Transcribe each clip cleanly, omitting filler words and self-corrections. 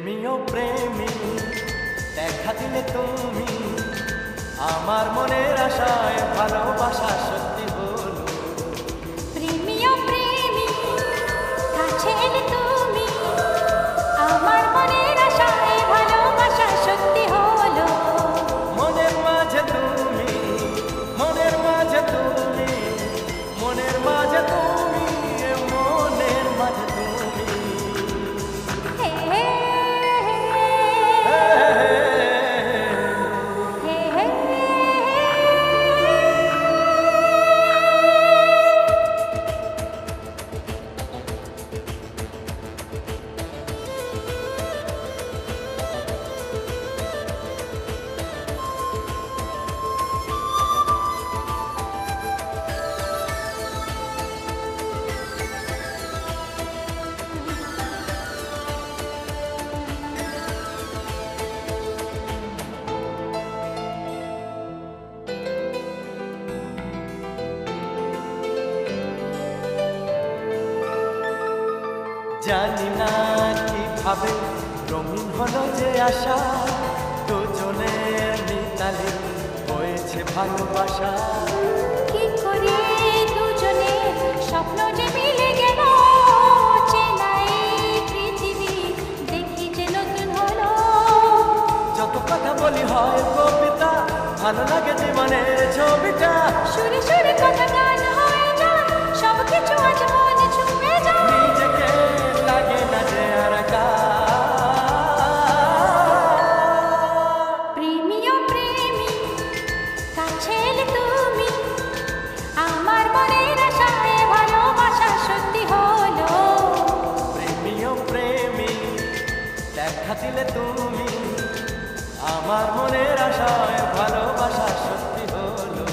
প্রেমীয় প্রেমী দেখা দিলে তুমি আমার মনের আশায় ভালোবাসা সত্যি হলো। প্রেমীয় প্রেমী কাছে এলে তুমি আমার মনের আশায় ভালোবাসা সত্যি হলো। মনের মাঝে তুমি, মনের মাঝে তুমি, মনের মাঝে তুমি, মনের মাঝে তুমি। হে হে হে হে হে। জানি না কিভাবে রঙিন হলো যে আশা, দুজনের মিতালি হয়েছে ভালোবাসা। কি করে দুজনে স্বপ্ন যে মিলে গেল, চেনাই পৃথিবী দেখি যে নতুন হলো। যত কথা বলি হয় কবিতা, ভালো লাগে জীবনের ছবিটা। সুরে সুরে কথা গান হয়ে যায়, সব কিছু আজ মনে ছুঁয়ে যায়। নিজেকে লাগে না যে আর একা। প্রেমীয় প্রেমী কাছে এলে তুমি আমার মনের আশায় ভালোবাসা সত্যি হলো। প্রেমীয় প্রেমী দেখা দিলে তুমি আমার মনের আশায় ভালোবাসা সত্যি হলো।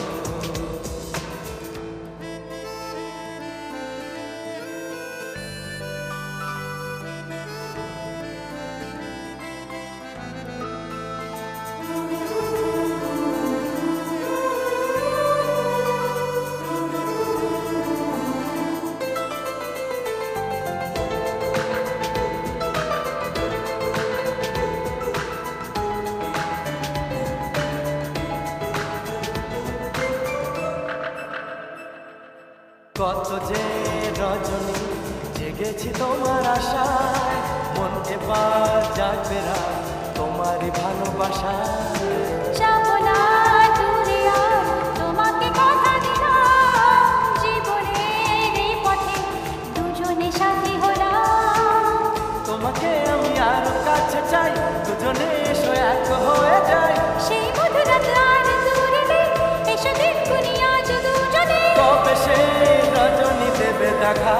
কত যে রজনী জেগেছি তোমার আশায়, মন এবার জাগবে রাত তোমারই ভালোবাসায়। যাব না দূরে আর তোমাকে কথা দিলাম, জীবনের এই পথে দুজনে সাথী হলাম। তোমাকে আমি আরো কাছে চাই, দুজনে এসো এক হয়ে যাই। সেই মধুর রাত আর দূরে নেই, এসো দিন গুনি আজ দুজনে। কবে সে রজনী দেবে দেখা।